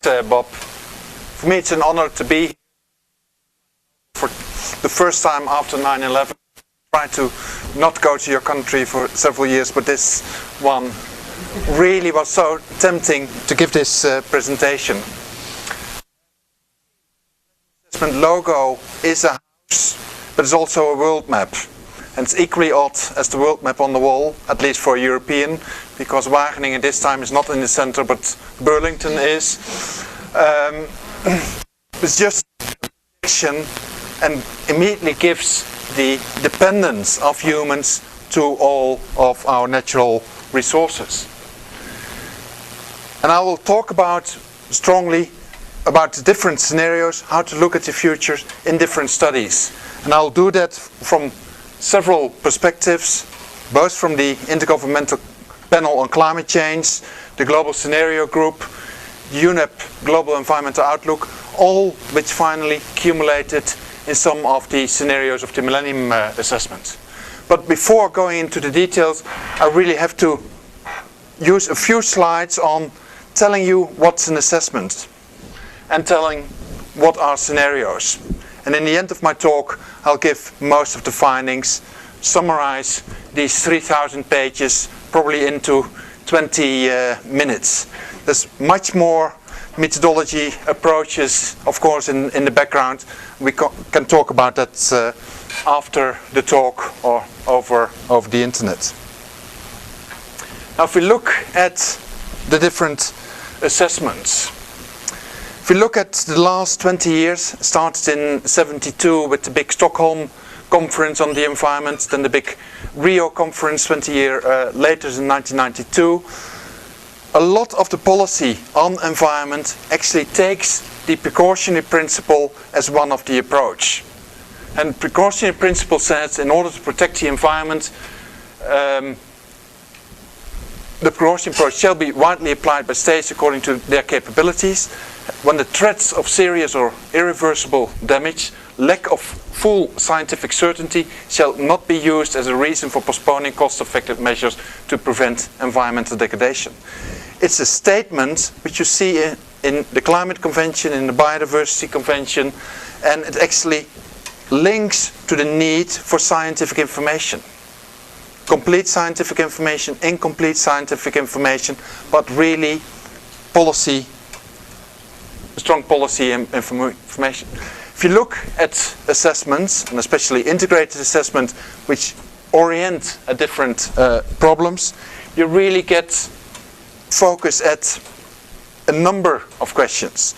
Bob. For me, it's an honor to be here for the first time after 9/11. Try to not go to your country for several years, but this one really was so tempting to give this presentation. Assessment logo is a house, but it's also a world map. And it's equally odd as the world map on the wall, at least for a European, because Wageningen this time is not in the center, but Burlington is. It's just a projection and immediately gives the dependence of humans to all of our natural resources. And I will talk strongly about the different scenarios, how to look at the future in different studies. And I'll do that from several perspectives, both from the Intergovernmental Panel on Climate Change, the Global Scenario Group, the UNEP Global Environmental Outlook, all which finally accumulated in some of the scenarios of the Millennium Assessment. But before going into the details, I really have to use a few slides on telling you what's an assessment and telling what are scenarios. And in the end of my talk, I'll give most of the findings, summarize these 3,000 pages, probably into 20 minutes. There's much more methodology approaches, of course, in the background. We can talk about that after the talk or over the internet. Now, if we look at the different assessments, if we look at the last 20 years, started in '72 with the big Stockholm conference on the environment, then the big Rio conference 20 years later in 1992, a lot of the policy on environment actually takes the precautionary principle as one of the approach. And precautionary principle says in order to protect the environment, the precautionary approach shall be widely applied by states according to their capabilities. When the threats of serious or irreversible damage, lack of full scientific certainty shall not be used as a reason for postponing cost-effective measures to prevent environmental degradation. It's a statement which you see in the Climate Convention, in the Biodiversity Convention, and it actually links to the need for scientific information. Complete scientific information, incomplete scientific information, but really policy, strong policy information. If you look at assessments, and especially integrated assessment, which orient at different problems, you really get focus at a number of questions.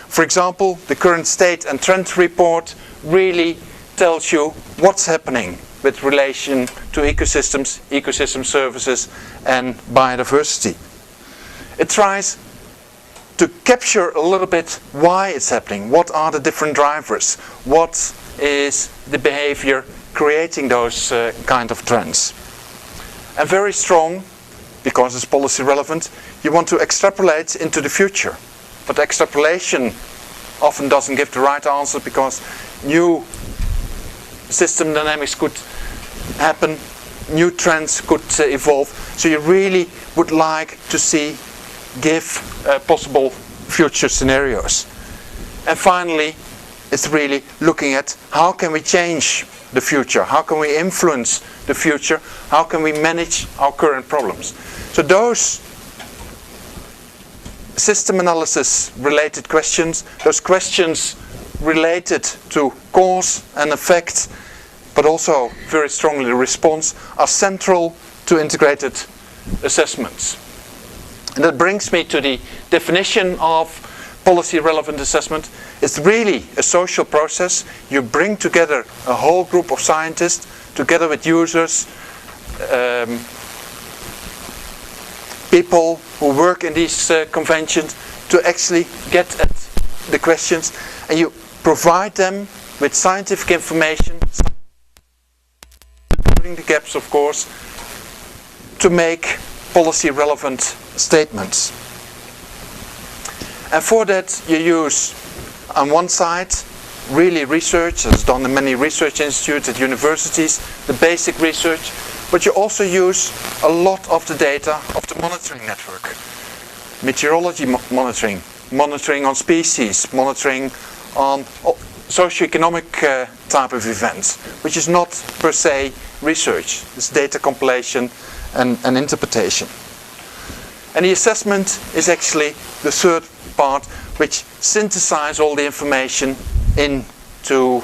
For example, the current state and trend report really tells you what's happening with relation to ecosystems, ecosystem services, and biodiversity. It tries to capture a little bit why it's happening, what are the different drivers, what is the behavior creating those kind of trends. And very strong, because it's policy relevant, you want to extrapolate into the future. But extrapolation often doesn't give the right answer because new system dynamics could happen, new trends could evolve. So you really would like to give possible future scenarios. And finally, it's really looking at how can we change the future, how can we influence the future, how can we manage our current problems. So those system analysis related questions, those questions related to cause and effect, but also very strongly the response, are central to integrated assessments. And that brings me to the definition of policy relevant assessment. It's really a social process. You bring together a whole group of scientists, together with users, people who work in these conventions, to actually get at the questions, and you provide them with scientific information, including the gaps, of course, to make policy relevant statements. And for that you use, on one side, really research, as done in many research institutes at universities, the basic research, but you also use a lot of the data of the monitoring network. Meteorology monitoring, monitoring on species, monitoring on socioeconomic type of events, which is not per se research. It's data compilation and interpretation. And the assessment is actually the third part, which synthesizes all the information into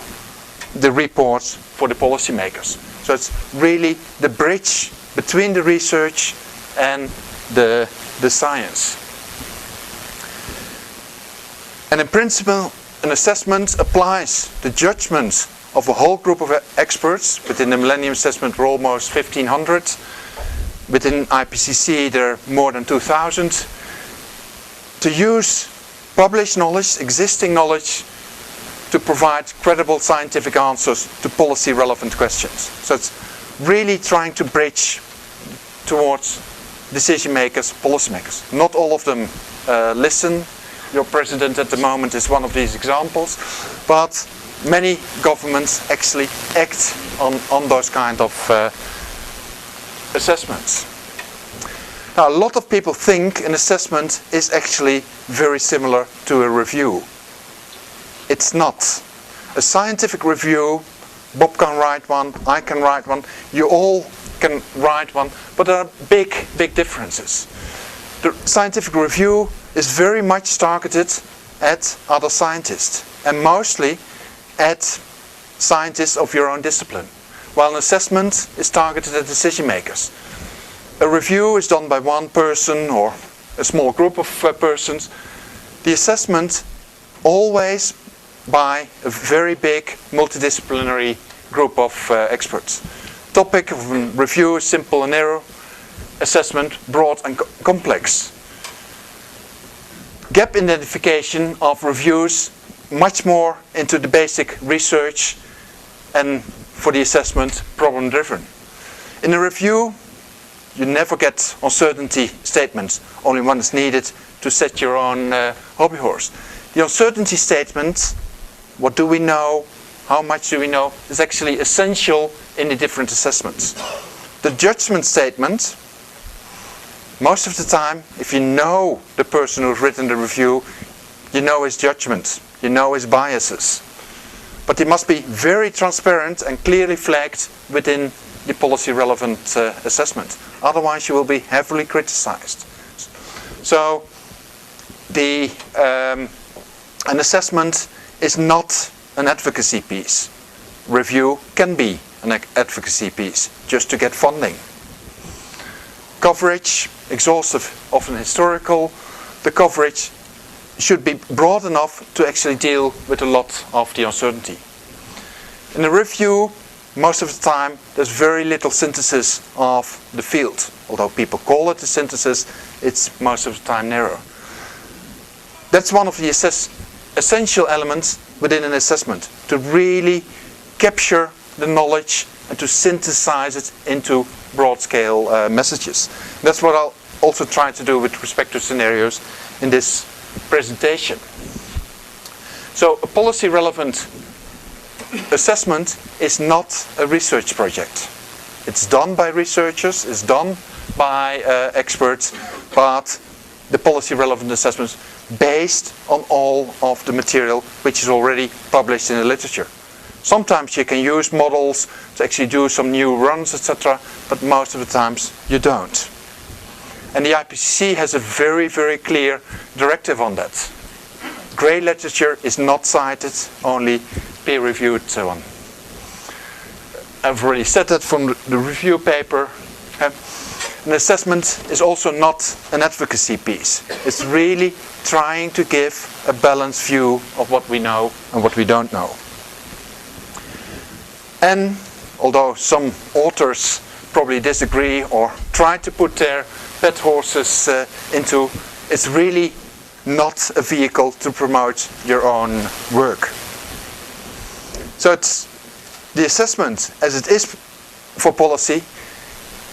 the reports for the policymakers. So it's really the bridge between the research and the science. And in principle, an assessment applies the judgment of a whole group of experts. Within the Millennium Assessment, we're almost 1,500. Within IPCC, there are more than 2,000. To use published knowledge, existing knowledge, to provide credible scientific answers to policy-relevant questions. So it's really trying to bridge towards decision makers, policymakers. Not all of them listen. Your president at the moment is one of these examples, but many governments actually act on those kind of assessments. Now, a lot of people think an assessment is actually very similar to a review. It's not. A scientific review, Bob can write one, I can write one, you all can write one, but there are big differences. The scientific review is very much targeted at other scientists, and mostly at scientists of your own discipline, while an assessment is targeted at decision makers. A review is done by one person or a small group of persons. The assessment always by a very big multidisciplinary group of experts. Topic of a review is simple and narrow. Assessment broad and complex. Gap identification of reviews much more into the basic research, and for the assessment problem driven. In a review you never get uncertainty statements, only one is needed to set your own hobby horse. The uncertainty statement, what do we know, how much do we know, is actually essential in the different assessments. The judgment statement, most of the time, if you know the person who's written the review, you know his judgment, you know his biases. But they must be very transparent and clearly flagged within the policy relevant assessment. Otherwise you will be heavily criticized. So an assessment is not an advocacy piece. Review can be an advocacy piece, just to get funding. Coverage, exhaustive, often historical. The coverage should be broad enough to actually deal with a lot of the uncertainty. In a review, most of the time, there's very little synthesis of the field. Although people call it a synthesis, it's most of the time narrow. That's one of the essential elements within an assessment, to really capture the knowledge and to synthesize it into broad-scale messages. That's what I'll also try to do with respect to scenarios in this presentation. So a policy-relevant assessment is not a research project. It's done by researchers, it's done by experts, but the policy-relevant assessments based on all of the material which is already published in the literature. Sometimes you can use models to actually do some new runs, etc., but most of the times you don't. And the IPCC has a very, very clear directive on that. Grey literature is not cited, only peer-reviewed one. I've already said that from the review paper. An assessment is also not an advocacy piece. It's really trying to give a balanced view of what we know and what we don't know. And although some authors probably disagree or try to put their pet horses into, it's really not a vehicle to promote your own work. So it's the assessment as it is for policy.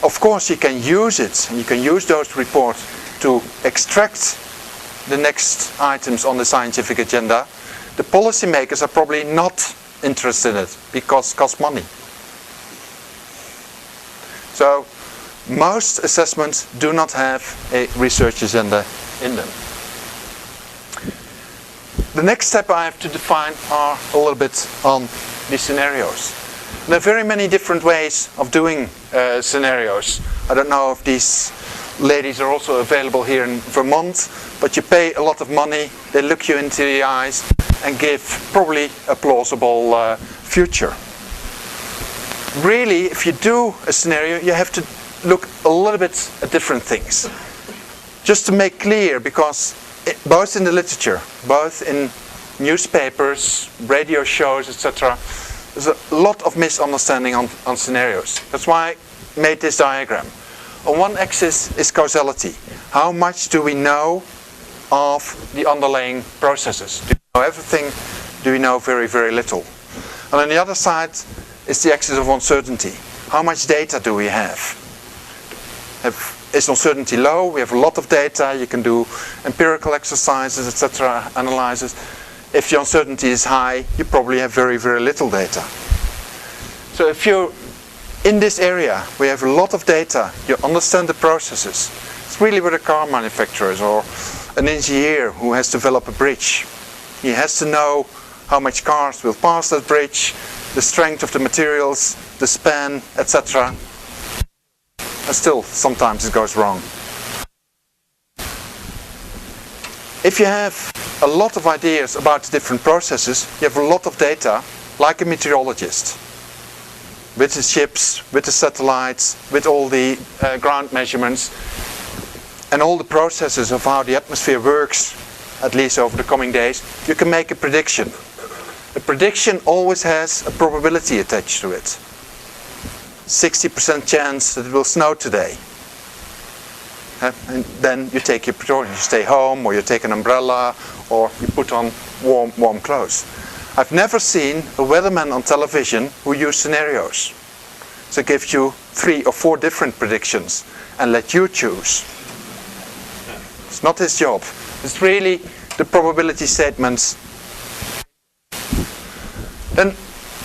Of course you can use it, and you can use those reports to extract the next items on the scientific agenda. The policymakers are probably not interested in it because it costs money. So most assessments do not have a research agenda in them. the next step I have to define are a little bit on these scenarios. There are very many different ways of doing scenarios. I don't know if these ladies are also available here in Vermont, but you pay a lot of money, they look you into the eyes and give probably a plausible future. Really, if you do a scenario, you have to look a little bit at different things. Just to make clear, because both in the literature, both in newspapers, radio shows, etc., there's a lot of misunderstanding on scenarios. That's why I made this diagram. On one axis is causality. How much do we know of the underlying processes? Do we know everything? Do we know very, very little? And on the other side is the axis of uncertainty. How much data do we have? Is uncertainty low? We have a lot of data. You can do empirical exercises, etc., analysis. If the uncertainty is high, you probably have very, very little data. So if you're in this area, we have a lot of data, you understand the processes. It's really with the car manufacturers or an engineer who has developed a bridge. He has to know how much cars will pass that bridge, the strength of the materials, the span, etc. And still, sometimes it goes wrong. If you have a lot of ideas about the different processes, you have a lot of data, like a meteorologist, with the ships, with the satellites, with all the ground measurements, and all the processes of how the atmosphere works, at least over the coming days, you can make a prediction. A prediction always has a probability attached to it. 60% chance that it will snow today. And then you take your precaution. You stay home, or you take an umbrella, or you put on warm clothes. I've never seen a weatherman on television who used scenarios. So it gives you 3 or 4 different predictions and let you choose. It's not his job. It's really the probability statements. Then,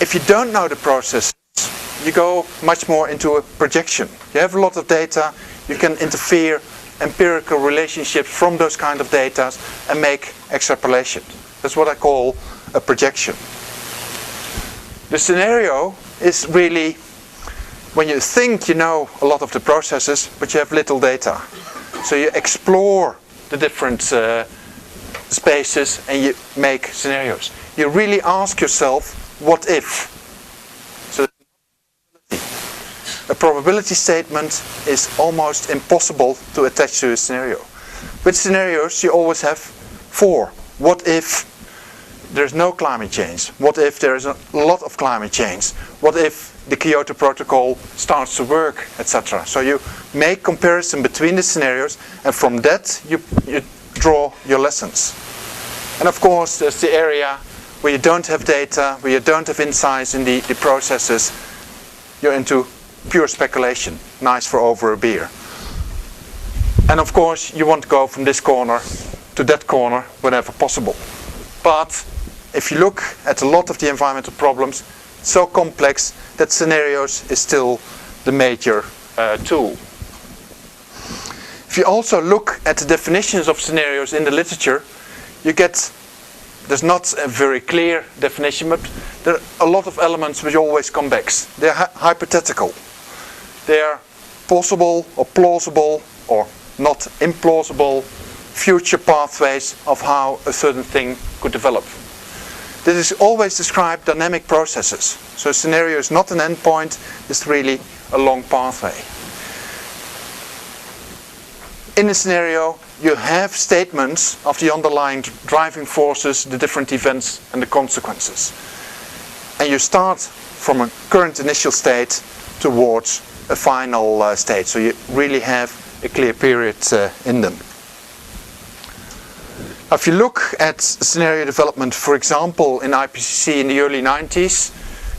if you don't know the process, you go much more into a projection. You have a lot of data, you can interfere empirical relationships from those kind of data and make extrapolation. That's what I call a projection. The scenario is really when you think you know a lot of the processes, but you have little data. So you explore the different spaces and you make scenarios. You really ask yourself, what if? So a probability statement is almost impossible to attach to a scenario. With scenarios, you always have 4. What if there's no climate change? What if there's a lot of climate change? What if the Kyoto Protocol starts to work, etc.? So you make comparison between the scenarios, and from that you draw your lessons. And of course, there's the area where you don't have data, where you don't have insights in the processes. You're into pure speculation, nice for over a beer. And of course, you want to go from this corner to that corner whenever possible. But if you look at a lot of the environmental problems, it's so complex that scenarios is still the major tool. If you also look at the definitions of scenarios in the literature, you get, there's not a very clear definition, but there are a lot of elements which always come back. They're hypothetical. They're possible or plausible or not implausible future pathways of how a certain thing could develop. This is always described dynamic processes. So a scenario is not an endpoint, it's really a long pathway. In a scenario, you have statements of the underlying driving forces, the different events and the consequences. And you start from a current initial state towards a final state. So you really have a clear period in them. If you look at scenario development, for example, in IPCC in the early 90s,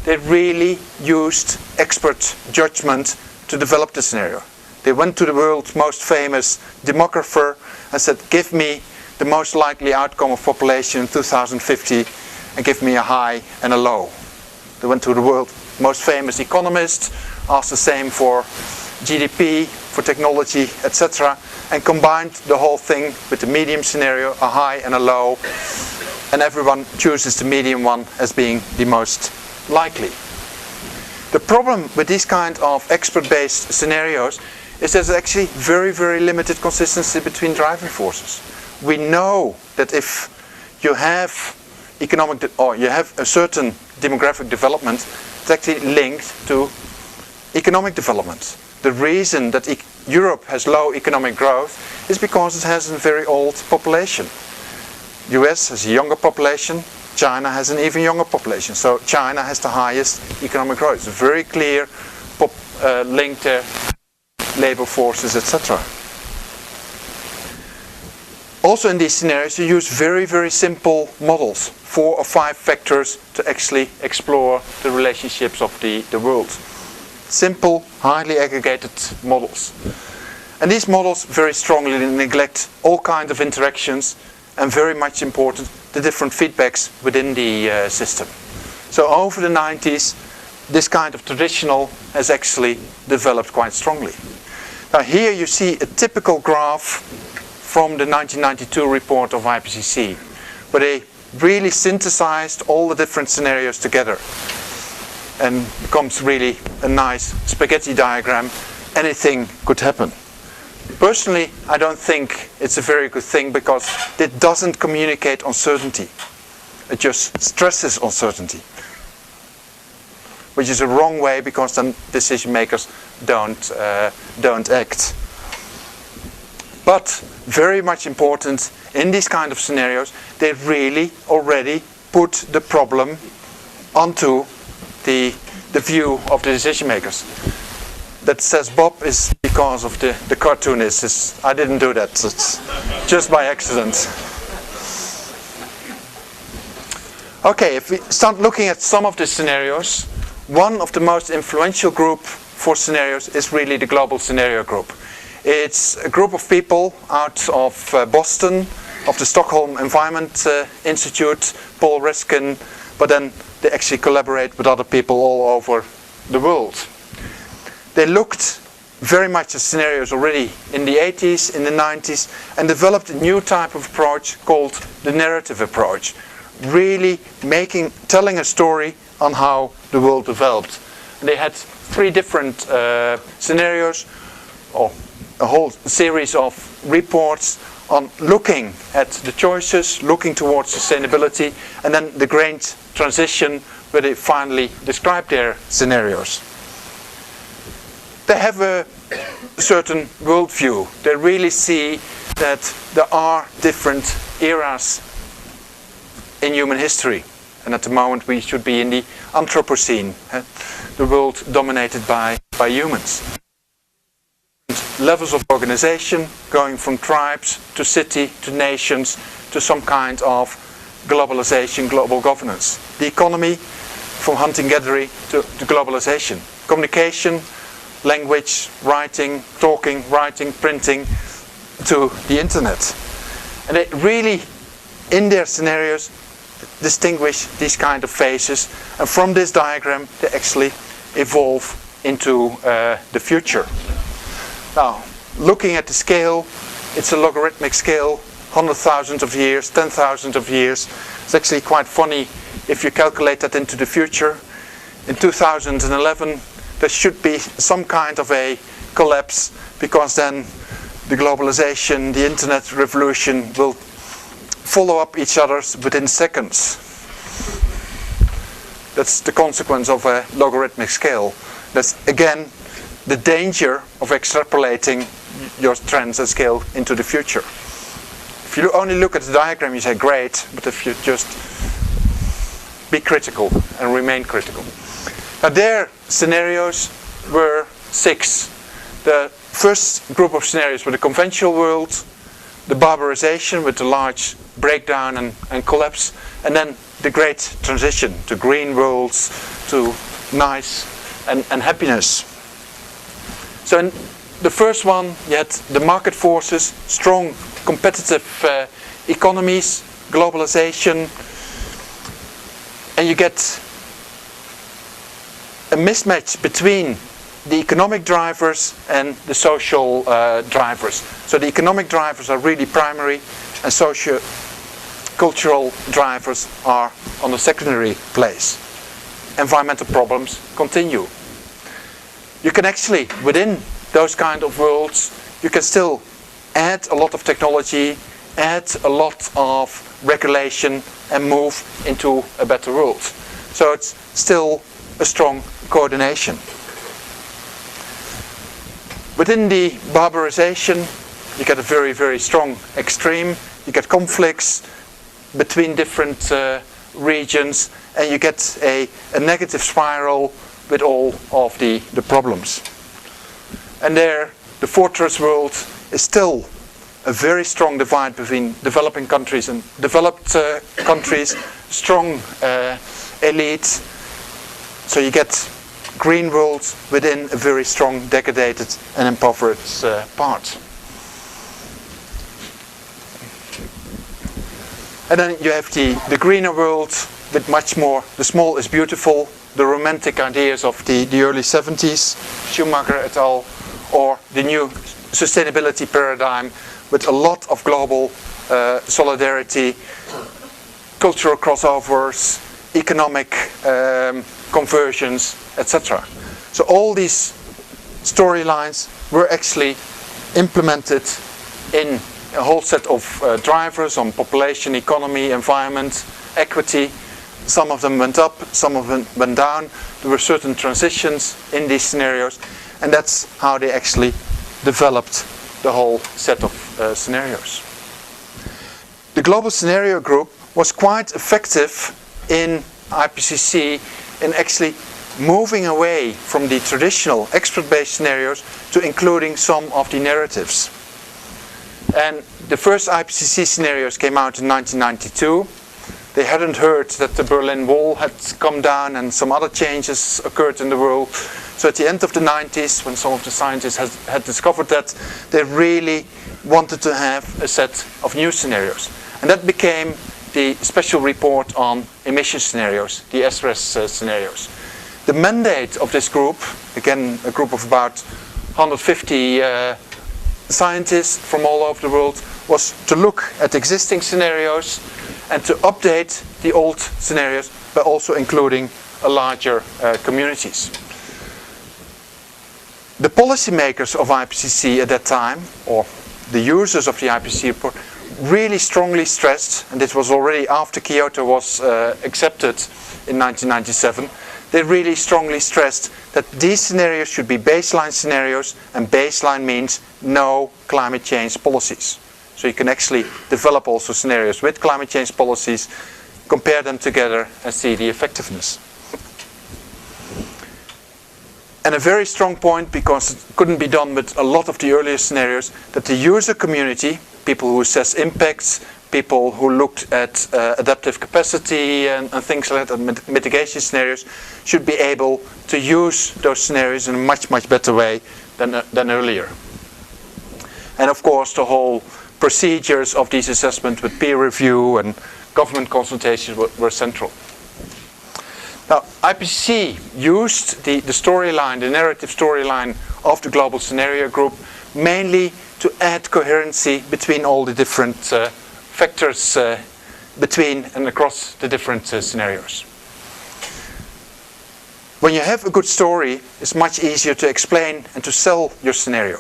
they really used expert judgment to develop the scenario. They went to the world's most famous demographer and said, give me the most likely outcome of population in 2050 and give me a high and a low. They went to the world's most famous economist, asked the same for GDP, for technology, etc., and combined the whole thing with the medium scenario, a high and a low, and everyone chooses the medium one as being the most likely. The problem with these kind of expert-based scenarios is there's actually very, very limited consistency between driving forces. We know that if you have you have a certain demographic development, it's actually linked to economic development. The reason that Europe has low economic growth is because it has a very old population. US has a younger population, China has an even younger population. So China has the highest economic growth. It's a very clear link there, labor forces, etc. Also in these scenarios you use very, very simple models, 4 or 5 factors to actually explore the relationships of the world. Simple, highly aggregated models. And these models very strongly neglect all kinds of interactions and very much important, the different feedbacks within the system. So over the 90s, this kind of traditional has actually developed quite strongly. Now here you see a typical graph from the 1992 report of IPCC, where they really synthesized all the different scenarios together. And becomes really a nice spaghetti diagram. Anything could happen. Personally, I don't think it's a very good thing because it doesn't communicate uncertainty. It just stresses uncertainty. Which is a wrong way because then decision makers don't act. But very much important in these kind of scenarios, they really already put the problem onto the view of the decision makers. That says Bob is because of the cartoonist. I didn't do that. It's just by accident. Okay, if we start looking at some of the scenarios, one of the most influential group for scenarios is really the Global Scenario Group. It's a group of people out of Boston, of the Stockholm Environment Institute, Paul Riskin, but then they actually collaborate with other people all over the world. They looked very much at scenarios already in the 80s, in the 90s, and developed a new type of approach called the narrative approach. Really telling a story on how the world developed. And they had 3 different scenarios, or a whole series of reports on looking at the choices, looking towards sustainability, and then the great transition where they finally describe their scenarios. They have a certain worldview. They really see that there are different eras in human history. And at the moment we should be in the Anthropocene, the world dominated by humans. Levels of organization, going from tribes to city to nations to some kind of globalization, global governance. The economy, from hunting-gathering to globalization. Communication, language, writing, talking, writing, printing, to the internet. And they really, in their scenarios, distinguish these kind of phases. And from this diagram, they actually evolve into the future. Now, looking at the scale, it's a logarithmic scale, 100,000 of years, 10,000 of years. It's actually quite funny if you calculate that into the future. In 2011, there should be some kind of a collapse, because then the globalization, the internet revolution will follow up each other within seconds. That's the consequence of a logarithmic scale. That's again the danger of extrapolating your trends and scale into the future. If you only look at the diagram, you say great, but if you just be critical and remain critical. Now their scenarios were 6. The first group of scenarios were the conventional world, the barbarization with the large breakdown and collapse, and then the great transition to green worlds, to nice and happiness. So in the first one, you had the market forces, strong competitive economies, globalization, and you get a mismatch between the economic drivers and the social drivers. So the economic drivers are really primary, and socio-cultural drivers are on the secondary place. Environmental problems continue. You can actually, within those kind of worlds, you can still add a lot of technology, add a lot of regulation, and move into a better world. So it's still a strong coordination. Within the barbarization, you get a very, very strong extreme. You get conflicts between different regions, and you get a negative spiral with all of the problems. And there, the fortress world is still a very strong divide between developing countries and developed countries, strong elite. So you get green worlds within a very strong, degraded and impoverished part. And then you have the greener world with much more, the small is beautiful, the romantic ideas of the early 70s, Schumacher et al., or the new sustainability paradigm with a lot of global solidarity, cultural crossovers, economic conversions, etc. So all these storylines were actually implemented in a whole set of drivers on population, economy, environment, equity. Some of them went up, some of them went down. There were certain transitions in these scenarios, and that's how they actually developed the whole set of scenarios. The Global Scenario Group was quite effective in IPCC in actually moving away from the traditional expert-based scenarios to including some of the narratives. And the first IPCC scenarios came out in 1992. They hadn't heard that the Berlin Wall had come down and some other changes occurred in the world. So at the end of the 90s, when some of the scientists had discovered that, they really wanted to have a set of new scenarios. And that became the special report on emission scenarios, the SRES scenarios. The mandate of this group, again a group of about 150 scientists from all over the world, was to look at existing scenarios and to update the old scenarios by also including a larger communities. The policymakers of IPCC at that time, or the users of the IPCC report, really strongly stressed, and this was already after Kyoto was accepted in 1997, they really strongly stressed that these scenarios should be baseline scenarios, and baseline means no climate change policies. So you can actually develop also scenarios with climate change policies, compare them together and see the effectiveness. And a very strong point, because it couldn't be done with a lot of the earlier scenarios, that the user community, people who assess impacts, people who looked at adaptive capacity and things like that, and mitigation scenarios, should be able to use those scenarios in a much, much better way than earlier. And of course, the whole procedures of these assessments with peer review and government consultations were central. Now, IPCC used the storyline, the narrative storyline of the Global Scenario Group, mainly to add coherency between all the different factors between and across the different scenarios. When you have a good story, it's much easier to explain and to sell your scenario.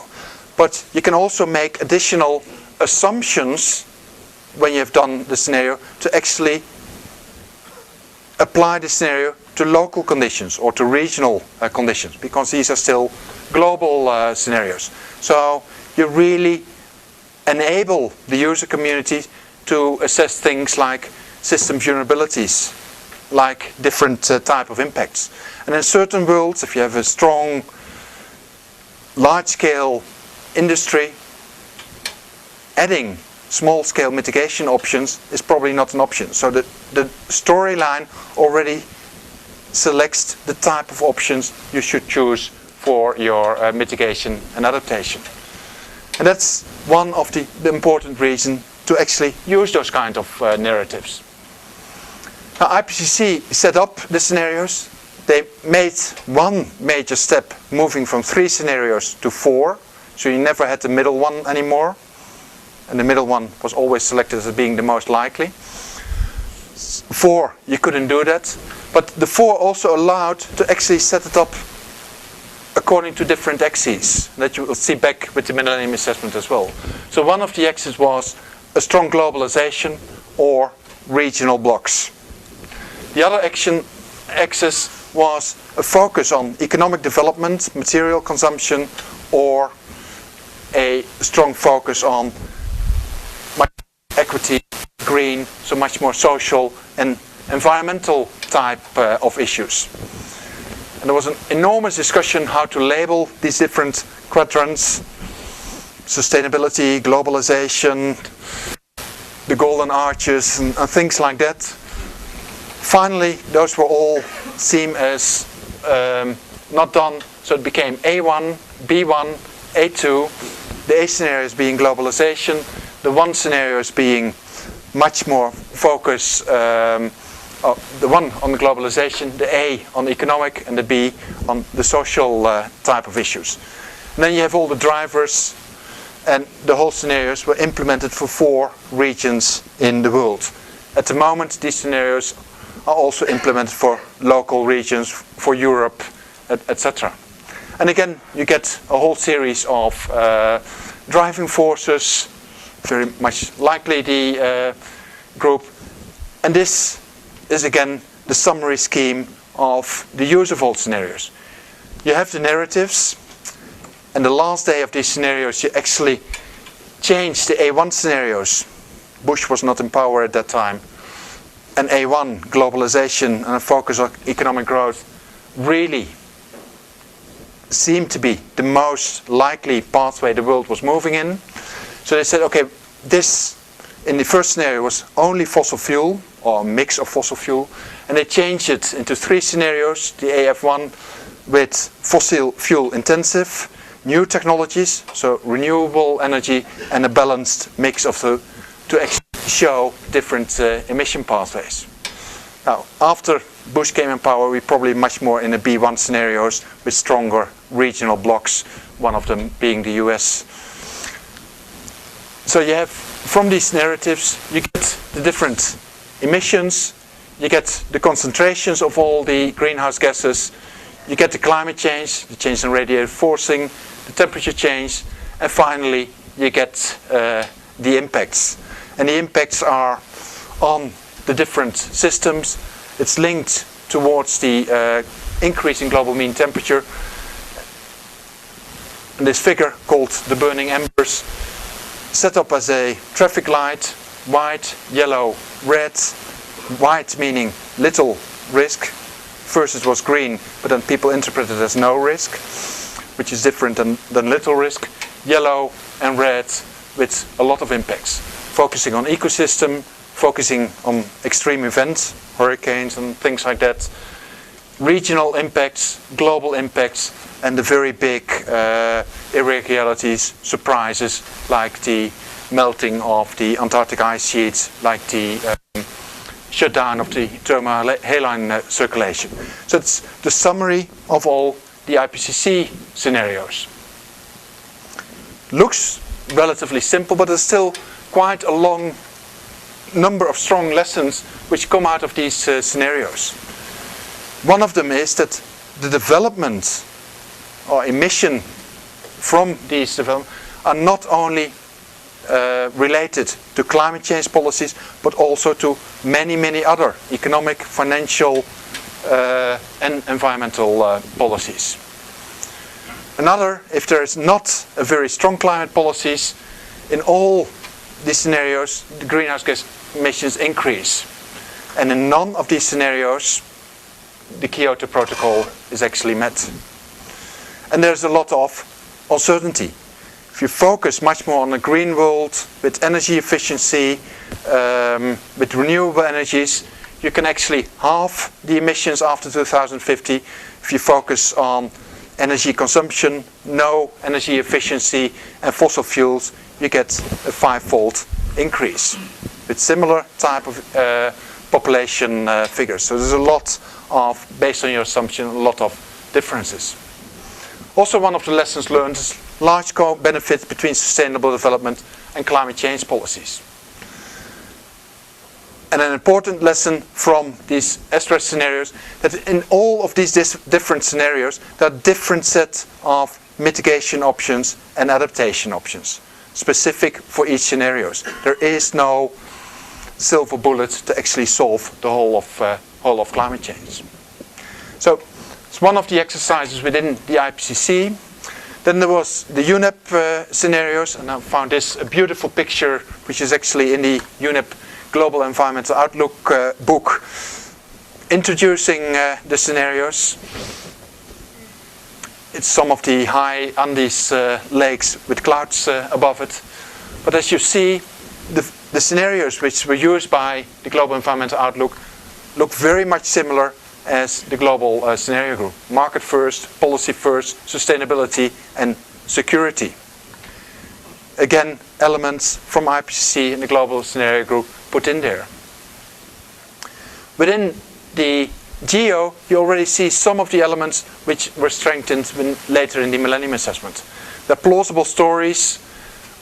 But you can also make additional assumptions when you have done the scenario to actually apply the scenario to local conditions or to regional conditions, because these are still global scenarios. So you really enable the user community to assess things like system vulnerabilities, like different type of impacts. And in certain worlds, if you have a strong, large-scale industry, adding small-scale mitigation options is probably not an option. So the storyline already selects the type of options you should choose for your mitigation and adaptation. And that's one of the important reasons to actually use those kind of narratives. Now, IPCC set up the scenarios. They made one major step, moving from 3 scenarios to 4. So you never had the middle one anymore. And the middle one was always selected as being the most likely. 4, you couldn't do that. But the 4 also allowed to actually set it up according to different axes that you will see back with the Millennium Assessment as well. So one of the axes was a strong globalization or regional blocks. The other axis was a focus on economic development, material consumption, or a strong focus on equity, green, so much more social and environmental type of issues. And there was an enormous discussion how to label these different quadrants: sustainability, globalization, the golden arches, and things like that. Finally, those were all seen as not done, so it became A1, B1, A2, the A scenarios being globalization, the 1 scenarios being much more focus, the 1 on the globalization, the A on economic, and the B on the social type of issues. And then you have all the drivers, and the whole scenarios were implemented for 4 regions in the world. At the moment, these scenarios are also implemented for local regions, for Europe, etc. And again, you get a whole series of driving forces, very much likely the group. And this is again the summary scheme of the use of all scenarios. You have the narratives, and the last day of these scenarios you actually change the A1 scenarios. Bush was not in power at that time. And A1, globalization and a focus on economic growth, really seemed to be the most likely pathway the world was moving in. So they said, okay, this in the first scenario was only fossil fuel, or a mix of fossil fuel, and they changed it into 3 scenarios, the AF1 with fossil fuel intensive, new technologies, so renewable energy, and a balanced mix of the, to actually show different emission pathways. Now, after Bush came in power, we're probably much more in the B1 scenarios with stronger regional blocks, one of them being the US. So you have, from these narratives, you get the different emissions, you get the concentrations of all the greenhouse gases, you get the climate change, the change in radiative forcing, the temperature change, and finally you get the impacts. And the impacts are on the different systems. It's linked towards the increase in global mean temperature. And this figure, called the burning embers, set up as a traffic light, white, yellow, red. White meaning little risk. First it was green, but then people interpreted it as no risk, which is different than little risk. Yellow and red with a lot of impacts. Focusing on ecosystem, focusing on extreme events, hurricanes and things like that. Regional impacts, global impacts, and the very big irregularities, surprises, like the melting of the Antarctic ice sheets, like the shutdown of the thermohaline circulation. So it's the summary of all the IPCC scenarios. Looks relatively simple, but there's still quite a long number of strong lessons which come out of these scenarios. One of them is that the development or emission from these developments are not only related to climate change policies, but also to many, many other economic, financial, and environmental policies. Another, if there is not a very strong climate policies, in all these scenarios, the greenhouse gas emissions increase. And in none of these scenarios, the Kyoto Protocol is actually met. And there's a lot of uncertainty. If you focus much more on a green world, with energy efficiency, with renewable energies, you can actually halve the emissions after 2050. If you focus on energy consumption, no energy efficiency, and fossil fuels, you get a 5-fold increase. With similar type of population figures. So there's a lot of, based on your assumption, a lot of differences. Also, one of the lessons learned is large benefits between sustainable development and climate change policies. And an important lesson from these stress scenarios, that in all of these different scenarios, there are different sets of mitigation options and adaptation options, specific for each scenario. There is no silver bullet to actually solve the whole of climate change. So it's one of the exercises within the IPCC. Then there was the UNEP scenarios, and I found this a beautiful picture, which is actually in the UNEP Global Environmental Outlook book, introducing the scenarios. It's some of the high Andes lakes with clouds above it. But as you see, the scenarios which were used by the Global Environmental Outlook look very much similar as the global scenario group. Market first, policy first, sustainability and security. Again, elements from IPCC and the global scenario group put in there. Within the GEO, you already see some of the elements which were strengthened later in the Millennium Assessment. There are plausible stories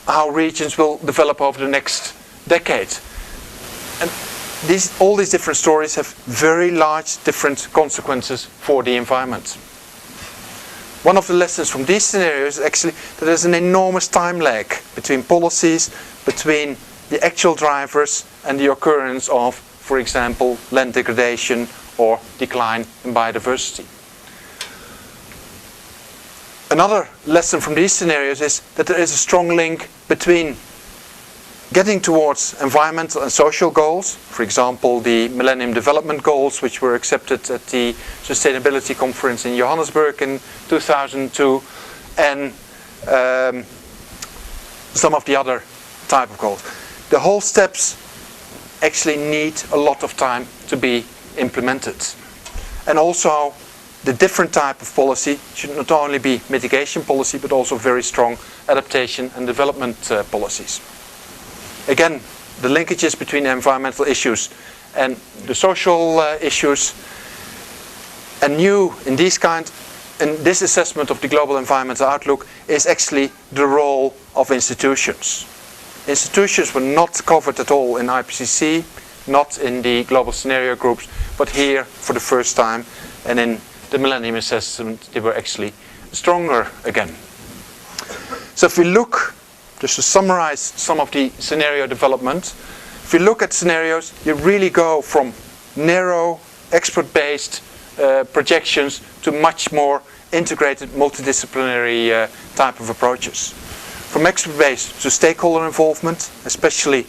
how regions will develop over the next decade. And all these different stories have very large different consequences for the environment. One of the lessons from these scenarios is actually that there's an enormous time lag between policies, between the actual drivers and the occurrence of, for example, land degradation or decline in biodiversity. Another lesson from these scenarios is that there is a strong link between getting towards environmental and social goals, for example, the Millennium Development Goals, which were accepted at the Sustainability Conference in Johannesburg in 2002, and some of the other type of goals. The whole steps actually need a lot of time to be implemented. And also, the different type of policy should not only be mitigation policy, but also very strong adaptation and development policies. Again, the linkages between the environmental issues and the social issues. And new in this assessment of the global environmental outlook is actually the role of institutions. Institutions were not covered at all in IPCC, not in the global scenario groups, but here for the first time, and in the Millennium Assessment they were actually stronger again. So if we look, just to summarize some of the scenario development, if you look at scenarios, you really go from narrow, expert-based projections to much more integrated, multidisciplinary type of approaches. From expert-based to stakeholder involvement, especially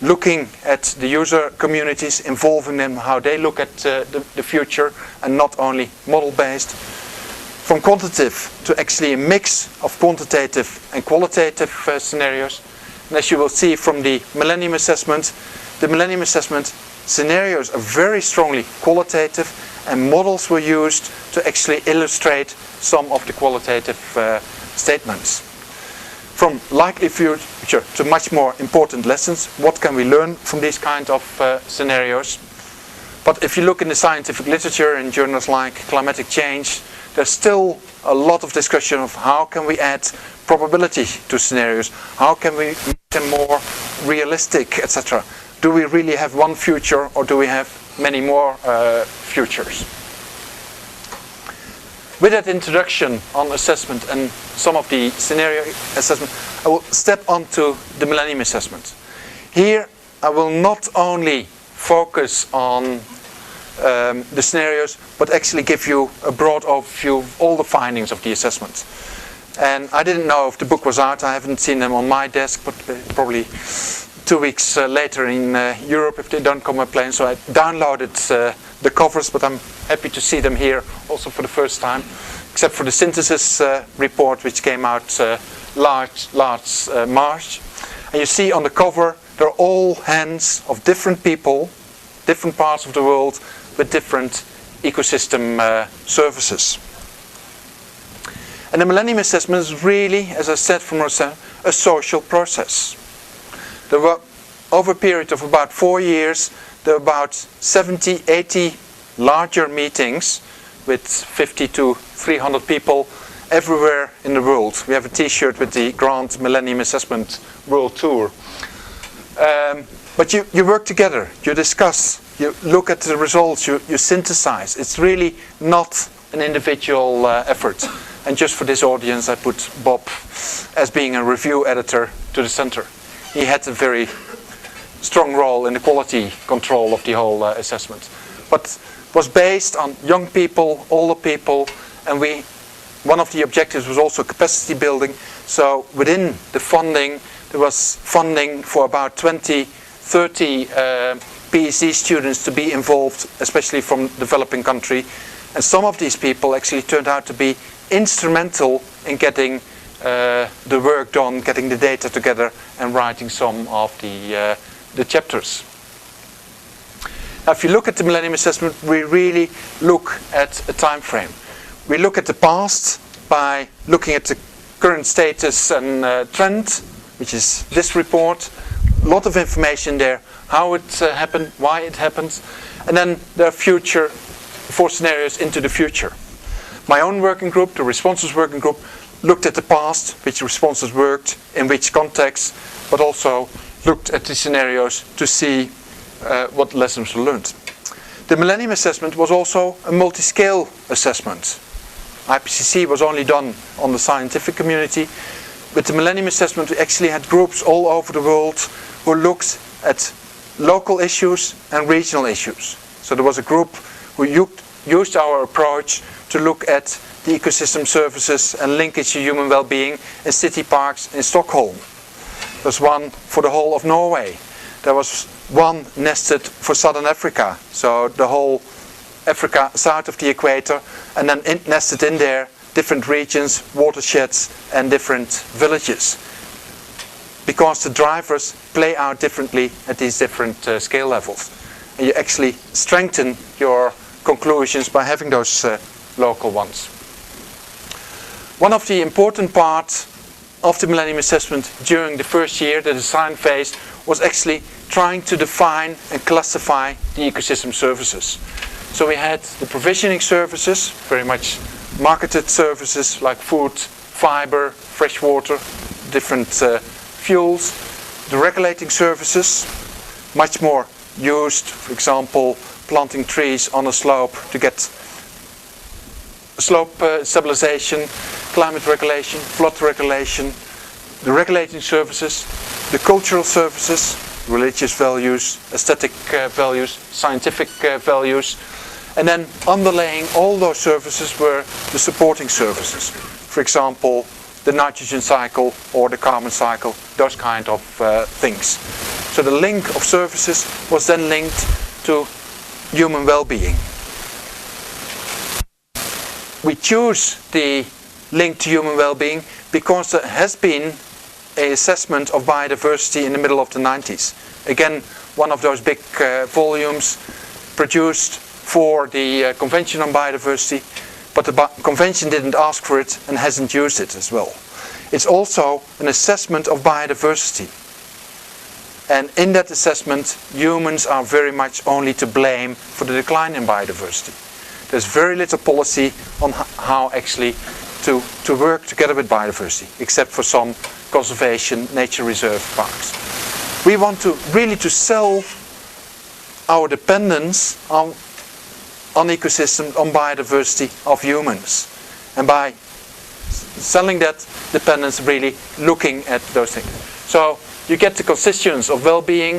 looking at the user communities, involving them, how they look at the future, and not only model-based. From quantitative to actually a mix of quantitative and qualitative scenarios. And as you will see from the Millennium Assessment, the Millennium Assessment scenarios are very strongly qualitative, and models were used to actually illustrate some of the qualitative statements. From likely future to much more important lessons, what can we learn from these kind of scenarios? But if you look in the scientific literature in journals like Climatic Change, there's still a lot of discussion of how can we add probability to scenarios, how can we make them more realistic, etc. Do we really have one future, or do we have many more futures? With that introduction on assessment and some of the scenario assessment, I will step on to the Millennium Assessment. Here I will not only focus on the scenarios, but actually give you a broad overview of all the findings of the assessment. And I didn't know if the book was out. I haven't seen them on my desk, but probably 2 weeks later in Europe if they don't come by plane. So I downloaded the covers, but I'm happy to see them here also for the first time, except for the synthesis report which came out last March. And you see on the cover they're all hands of different people, different parts of the world with different ecosystem services. And the Millennium Assessment is really, as I said from Rosanne, a social process. There were, over a period of about 4 years, there were about 70, 80 larger meetings with 50 to 300 people everywhere in the world. We have a t-shirt with the Grand Millennium Assessment World Tour. But you work together, you discuss, you look at the results, you synthesize. It's really not an individual effort. And just for this audience, I put Bob as being a review editor to the center. He had a very strong role in the quality control of the whole assessment. But was based on young people, older people, and one of the objectives was also capacity building. So within the funding, there was funding for about 20, 30 PhD students to be involved, especially from developing country. And some of these people actually turned out to be instrumental in getting the work done, getting the data together, and writing some of the chapters. Now, if you look at the Millennium Assessment, we really look at a time frame. We look at the past by looking at the current status and trend, which is this report. A lot of information there, how it happened, why it happens, and then there are 4 scenarios into the future. My own working group, the responses working group, looked at the past, which responses worked, in which context, but also looked at the scenarios to see what lessons were learned. The Millennium Assessment was also a multi-scale assessment. IPCC was only done on the scientific community. With the Millennium Assessment, we actually had groups all over the world who looked at local issues and regional issues. So there was a group who used our approach to look at the ecosystem services and linkage to human well-being in city parks in Stockholm. There was one for the whole of Norway. There was one nested for Southern Africa, so the whole Africa south of the equator, and then nested in there different regions, watersheds, and different villages. Because the drivers play out differently at these different scale levels. And you actually strengthen your conclusions by having those local ones. One of the important parts of the Millennium Assessment during the first year, the design phase, was actually trying to define and classify the ecosystem services. So we had the provisioning services, very much marketed services like food, fiber, fresh water, different fuels. The regulating services, much more used, for example, planting trees on a slope to get slope stabilization, climate regulation, flood regulation. The regulating services, the cultural services, religious values, aesthetic values, scientific values. And then underlaying all those services were the supporting services. For example, the nitrogen cycle or the carbon cycle, those kind of things. So the link of services was then linked to human well-being. We choose the link to human well-being because there has been an assessment of biodiversity in the middle of the 90s. Again, one of those big volumes produced for the Convention on Biodiversity, but the Convention didn't ask for it and hasn't used it as well. It's also an assessment of biodiversity. And in that assessment, humans are very much only to blame for the decline in biodiversity. There's very little policy on how actually to work together with biodiversity, except for some conservation nature reserve parks. We want to really to sell our dependence on ecosystems, on biodiversity of humans. And by selling that dependence, really looking at those things. So you get the constituents of well-being,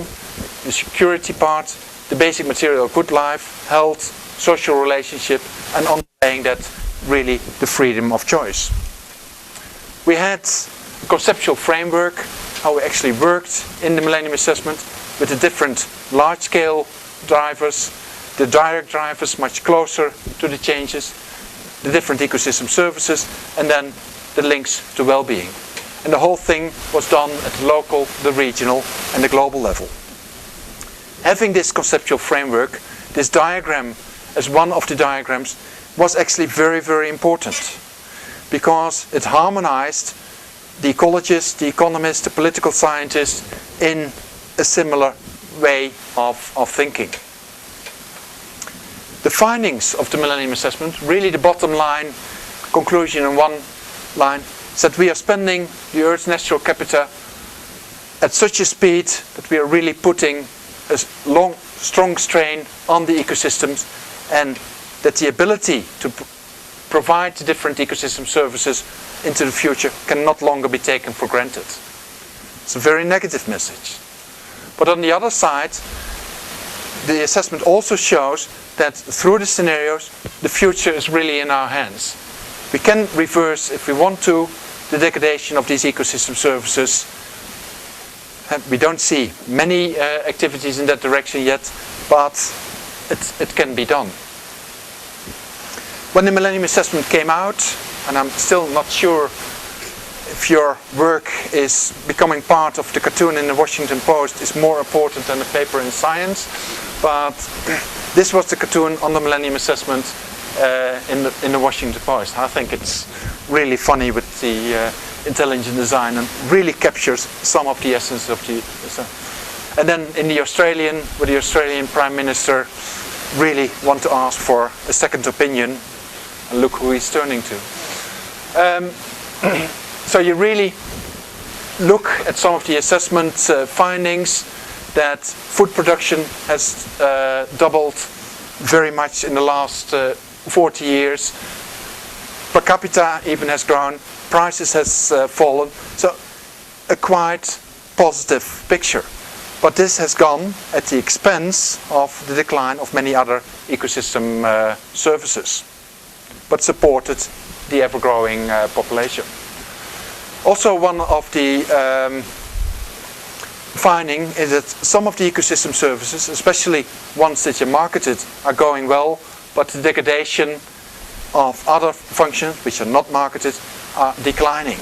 the security part, the basic material of good life, health, social relationship, and underlying that really the freedom of choice. We had a conceptual framework, how we actually worked in the Millennium Assessment with the different large-scale drivers, the direct drivers much closer to the changes, the different ecosystem services, and then the links to well-being. And the whole thing was done at the local, the regional, and the global level. Having this conceptual framework, this diagram as one of the diagrams, was actually very, very important, because it harmonized the ecologists, the economists, the political scientists in a similar way of thinking. The findings of the Millennium Assessment, really the bottom line, conclusion in one line, is that we are spending the Earth's natural capital at such a speed that we are really putting a strong strain on the ecosystems, and that the ability to provide the different ecosystem services into the future can not longer be taken for granted. It's a very negative message. But on the other side, the assessment also shows that through the scenarios, the future is really in our hands. We can reverse, if we want to, the degradation of these ecosystem services. And we don't see many activities in that direction yet, but it can be done. When the Millennium Assessment came out, and I'm still not sure if your work is becoming part of the cartoon in the Washington Post is more important than the paper in Science, but this was the cartoon on the Millennium Assessment in the Washington Post. I think it's really funny with the intelligent design and really captures some of the essence of the. And then in the Australian, where the Australian Prime Minister really want to ask for a second opinion, and look who he's turning to. So you really look at some of the assessment findings that food production has doubled very much in the last 40 years. Per capita even has grown. Prices has fallen. So a quite positive picture. But this has gone at the expense of the decline of many other ecosystem services, but supported the ever-growing population. Also, one of the finding is that some of the ecosystem services, especially ones that are marketed, are going well, but the degradation of other functions which are not marketed are declining.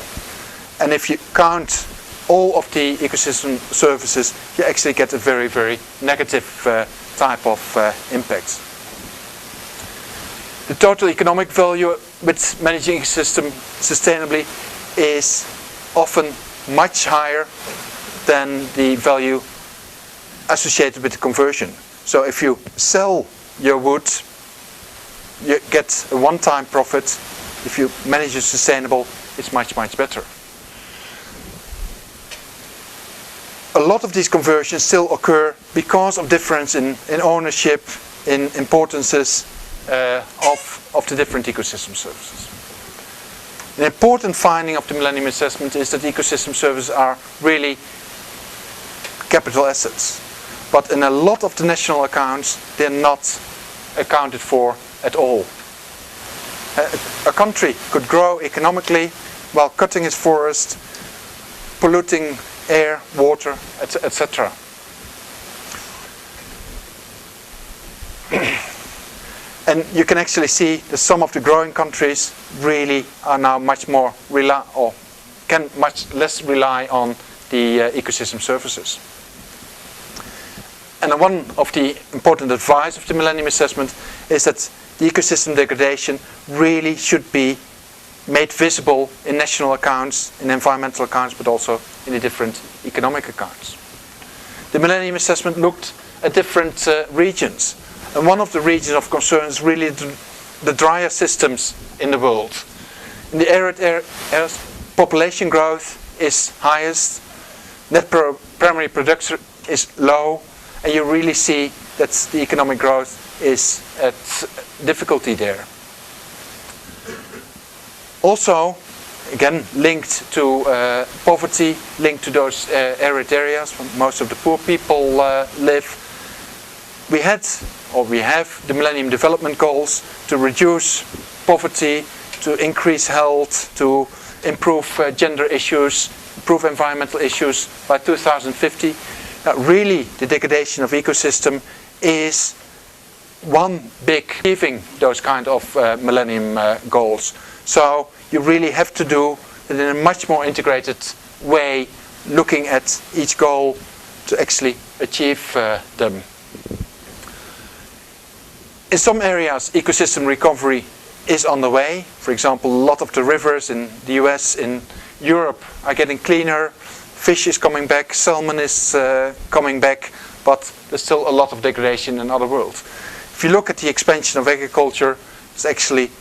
And if you count all of the ecosystem services, you actually get a very, very negative type of impact. The total economic value with managing ecosystem sustainably is often much higher than the value associated with the conversion. So if you sell your wood, you get a one-time profit. If you manage it sustainable, it's much, much better. A lot of these conversions still occur because of difference in ownership, in importances of the different ecosystem services. An important finding of the Millennium Assessment is that ecosystem services are really capital assets. But in a lot of the national accounts, they're not accounted for at all. A country could grow economically while cutting its forest, polluting air, water, etc. And you can actually see that some of the growing countries really are now much more can much less rely on the ecosystem services. And one of the important advice of the Millennium Assessment is that the ecosystem degradation really should be made visible in national accounts, in environmental accounts, but also in the different economic accounts. The Millennium Assessment looked at different regions. And one of the regions of concern is really the drier systems in the world. In the arid areas, population growth is highest, net primary production is low, and you really see that the economic growth is at difficulty there. Also, again, linked to poverty, linked to those arid areas where most of the poor people live. We have the Millennium Development Goals to reduce poverty, to increase health, to improve gender issues, improve environmental issues by 2050. Now, really, the degradation of ecosystem is one big achieving those kind of Millennium Goals. So you really have to do it in a much more integrated way, looking at each goal to actually achieve them. In some areas, ecosystem recovery is on the way. For example, a lot of the rivers in the US, in Europe are getting cleaner. Fish is coming back, salmon is coming back. but there's still a lot of degradation in other worlds. If you look at the expansion of agriculture, it's actually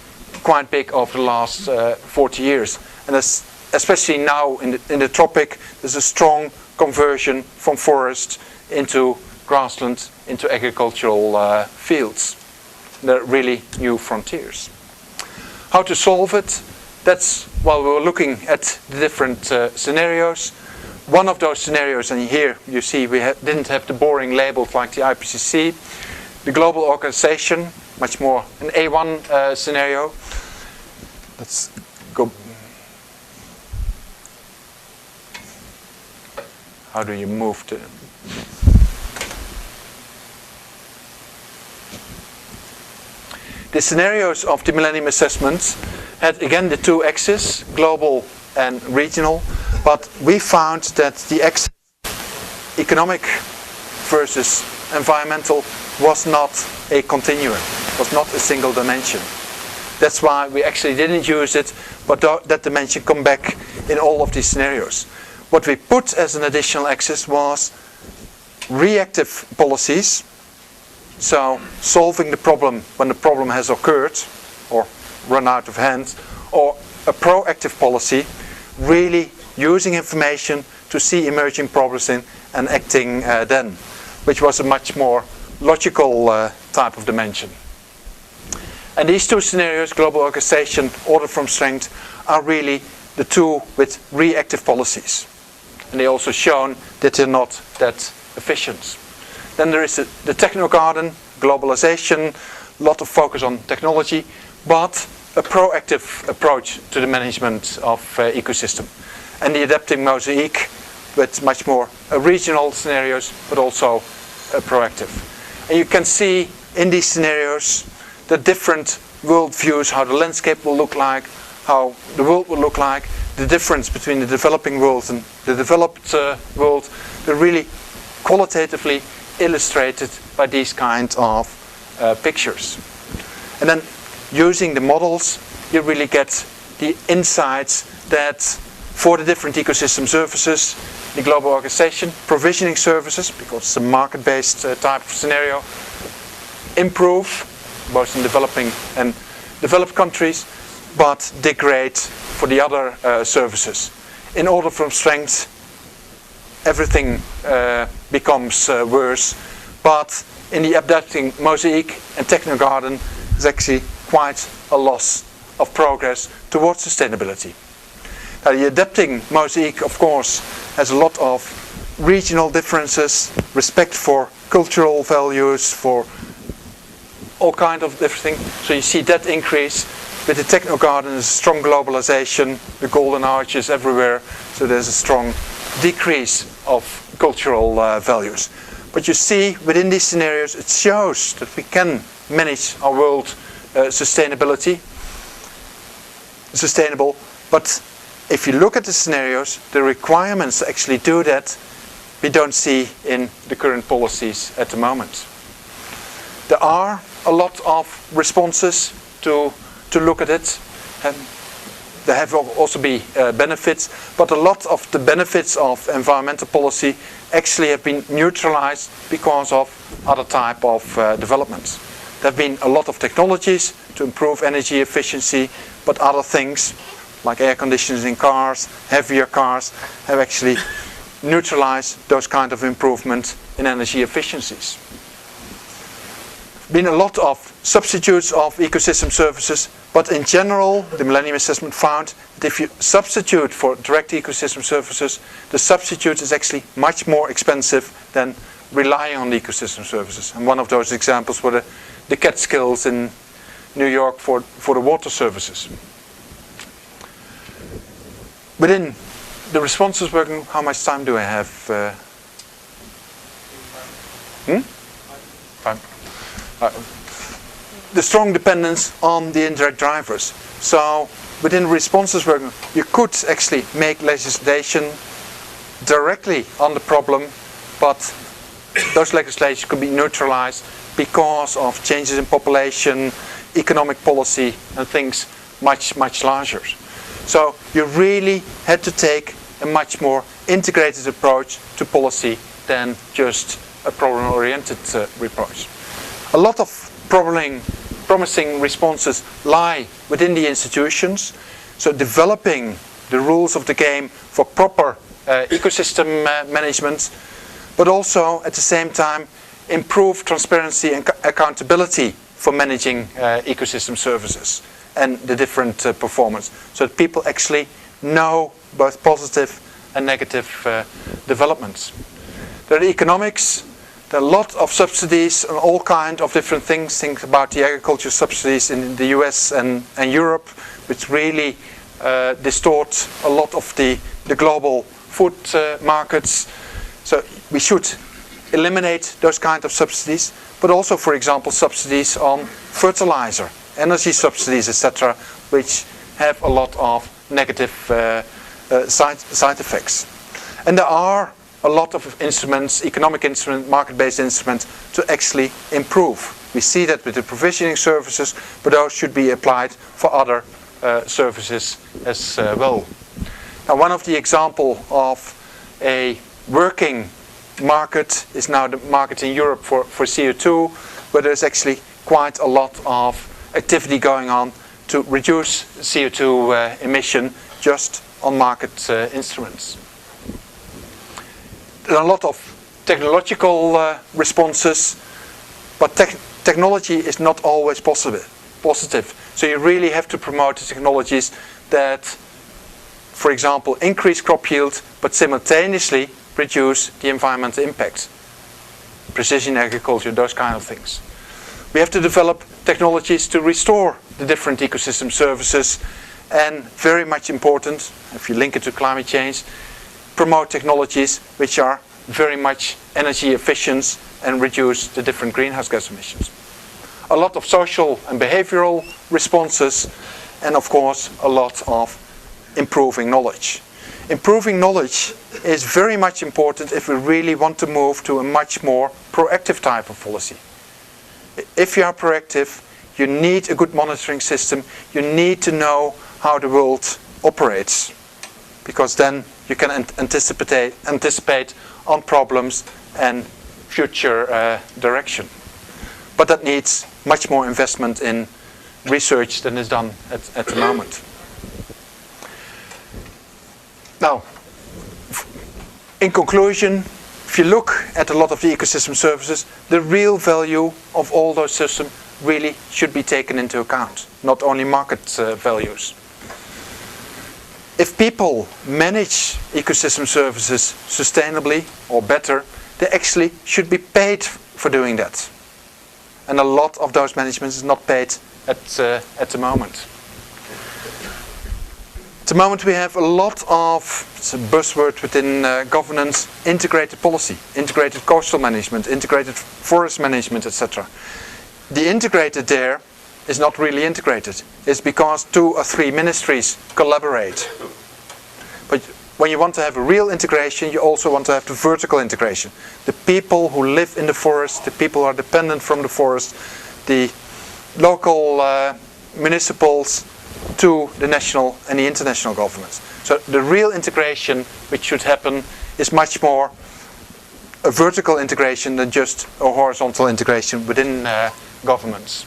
quite big over the last 40 years. And especially now in the tropic, there's a strong conversion from forest into grassland, into agricultural fields. They're really new frontiers. How to solve it? That's while we were looking at the different scenarios. One of those scenarios, and here you see we didn't have the boring labels like the IPCC. The global organization, much more an A1 scenario. Let's go. How do you move to? The scenarios of the Millennium Assessment had again the two axes, global and regional, but we found that the axis economic versus environmental was not a continuum, was not a single dimension. That's why we actually didn't use it, but that dimension come back in all of these scenarios. What we put as an additional axis was reactive policies. So solving the problem when the problem has occurred or run out of hand, or a proactive policy, really using information to see emerging problems and acting then, which was a much more logical type of dimension. And these two scenarios, global organization, order from strength, are really the two with reactive policies. And they also shown that they're not that efficient. Then there is the techno-garden, globalization, a lot of focus on technology, but a proactive approach to the management of ecosystem. And the adapting mosaic with much more regional scenarios, but also proactive. And you can see in these scenarios the different world views, how the landscape will look like, how the world will look like, the difference between the developing world and the developed world. They're really qualitatively illustrated by these kinds of pictures. And then using the models, you really get the insights that for the different ecosystem services, the global organization, provisioning services, because it's a market-based type of scenario, improve, both in developing and developed countries, but degrade for the other services. In order from strength, everything becomes worse, but in the adapting mosaic and techno-garden, there's actually quite a loss of progress towards sustainability. Now, the adapting mosaic, of course, has a lot of regional differences, respect for cultural values, for all kinds of different things. So you see that increase. With the techno-garden, there's strong globalization, the golden arches everywhere, so there's a strong decrease of cultural values. But you see within these scenarios, it shows that we can manage our world sustainable. But if you look at the scenarios, the requirements to actually do that, we don't see in the current policies at the moment. There are a lot of responses to look at it, and there have also been benefits, but a lot of the benefits of environmental policy actually have been neutralized because of other type of developments. There have been a lot of technologies to improve energy efficiency, but other things like air conditioners in cars, heavier cars, have actually neutralized those kind of improvements in energy efficiencies. Been a lot of substitutes of ecosystem services, but in general, the Millennium Assessment found that if you substitute for direct ecosystem services, the substitute is actually much more expensive than relying on the ecosystem services. And one of those examples were the Catskills in New York for the water services. Within the responses working, how much time do I have? 5. The strong dependence on the indirect drivers. So within responses working, you could actually make legislation directly on the problem, but those legislation could be neutralized because of changes in population, economic policy, and things much, much larger. So you really had to take a much more integrated approach to policy than just a problem-oriented approach. A lot of promising responses lie within the institutions, so developing the rules of the game for proper ecosystem management, but also at the same time improve transparency and accountability for managing ecosystem services and the different performance, so that people actually know both positive and negative developments. There are the economics. There are a lot of subsidies on all kinds of different things. Think about the agriculture subsidies in the US and Europe, which really distort a lot of the global food markets. So we should eliminate those kind of subsidies, but also, for example, subsidies on fertilizer, energy subsidies, etc., which have a lot of negative side effects. And there are a lot of instruments, economic instruments, market-based instruments, to actually improve. We see that with the provisioning services, but those should be applied for other services as well. Now, one of the examples of a working market is now the market in Europe for CO2, where there's actually quite a lot of activity going on to reduce CO2 emission just on market instruments. There are a lot of technological responses, but technology is not always positive. So you really have to promote the technologies that, for example, increase crop yield, but simultaneously reduce the environmental impact. Precision agriculture, those kind of things. We have to develop technologies to restore the different ecosystem services, and very much important, if you link it to climate change, promote technologies which are very much energy efficient and reduce the different greenhouse gas emissions. A lot of social and behavioral responses, and of course a lot of improving knowledge. Improving knowledge is very much important if we really want to move to a much more proactive type of policy. If you are proactive, you need a good monitoring system. You need to know how the world operates, because then you can anticipate on problems and future direction. But that needs much more investment in research than is done at the moment. Now, in conclusion, if you look at a lot of the ecosystem services, the real value of all those systems really should be taken into account, not only market values. If people manage ecosystem services sustainably or better, they actually should be paid for doing that. And a lot of those management is not paid at the moment. At the moment we have a lot of, it's a buzzword within governance, integrated policy, integrated coastal management, integrated forest management, etc. The integrated there is not really integrated. It's because 2 or 3 ministries collaborate. But when you want to have a real integration, you also want to have the vertical integration. The people who live in the forest, the people who are dependent from the forest, the local municipals to the national and the international governments. So the real integration which should happen is much more a vertical integration than just a horizontal integration within governments.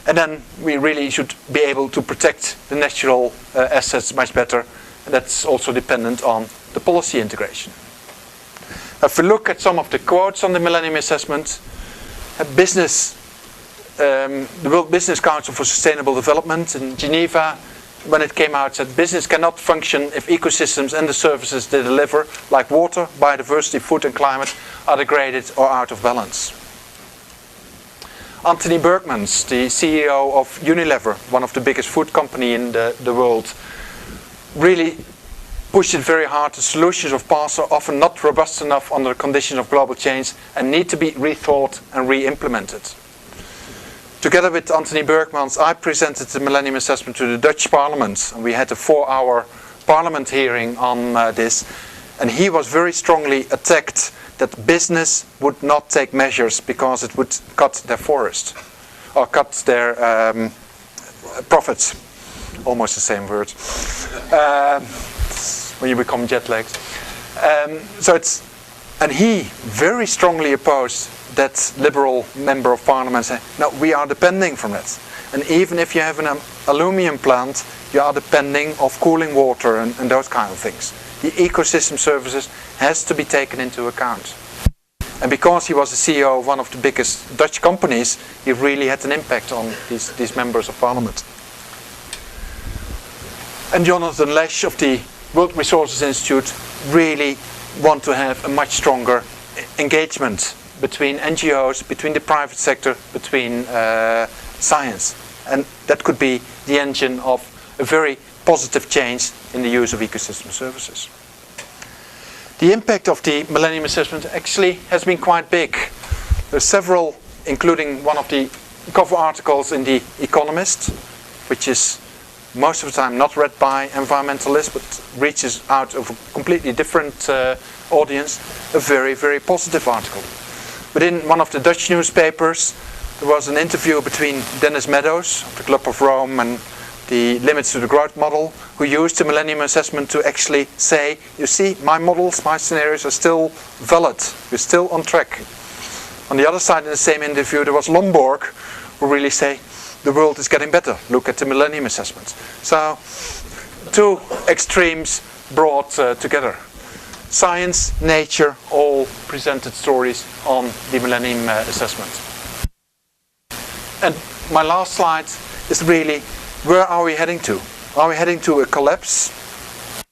And then we really should be able to protect the natural assets much better. And that's also dependent on the policy integration. Now, if we look at some of the quotes on the Millennium Assessment, the World Business Council for Sustainable Development in Geneva, when it came out, said business cannot function if ecosystems and the services they deliver, like water, biodiversity, food and climate, are degraded or out of balance. Anthony Bergmans, the CEO of Unilever, one of the biggest food company in the world, really pushed it very hard. The solutions of past are often not robust enough under the conditions of global change and need to be rethought and re-implemented. Together with Anthony Bergmans, I presented the Millennium Assessment to the Dutch Parliament, and we had a 4-hour Parliament hearing on this, and he was very strongly attacked that business would not take measures because it would cut their forest or cut their profits. Almost the same word. When you become jet lagged. So it's And he very strongly opposed that Liberal member of parliament saying, no, we are depending from that. And even if you have an aluminium plant, you are depending of cooling water and those kind of things. The ecosystem services has to be taken into account. And because he was the CEO of one of the biggest Dutch companies, he really had an impact on these members of parliament. And Jonathan Lesch of the World Resources Institute really want to have a much stronger engagement between NGOs, between the private sector, between science. And that could be the engine of a very positive change in the use of ecosystem services. The impact of the Millennium Assessment actually has been quite big. There are several, including one of the cover articles in The Economist, which is most of the time not read by environmentalists, but reaches out of a completely different audience, a very, very positive article. Within one of the Dutch newspapers, there was an interview between Dennis Meadows of the Club of Rome and the Limits to the Growth model, who used the Millennium Assessment to actually say, you see, my models, my scenarios are still valid, we're still on track. On the other side in the same interview there was Lomborg, who really say, the world is getting better, look at the Millennium Assessment. So, two extremes brought together. Science, nature, all presented stories on the Millennium Assessment. And my last slide is really, where are we heading to? Are we heading to a collapse?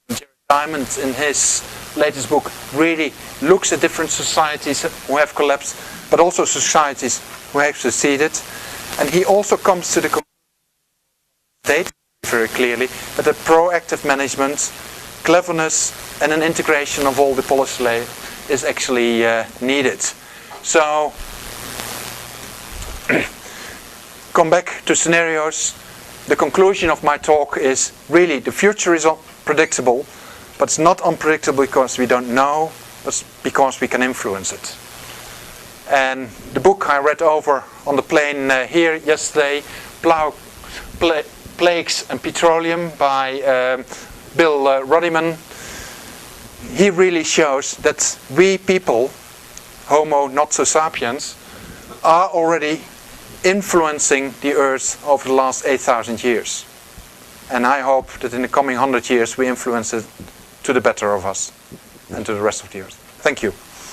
Jerry Diamond in his latest book really looks at different societies who have collapsed, but also societies who have succeeded. And he also comes to the conclusion, state very clearly, that a proactive management, cleverness and an integration of all the policy layers is actually needed. So, come back to scenarios. The conclusion of my talk is really the future is unpredictable, but it's not unpredictable because we don't know, but because we can influence it. And the book I read over on the plane here yesterday, Plagues and Petroleum by Bill Ruddiman, he really shows that we people, Homo not so sapiens, are already influencing the Earth over the last 8,000 years. And I hope that in the coming 100 years we influence it to the better of us and to the rest of the Earth. Thank you.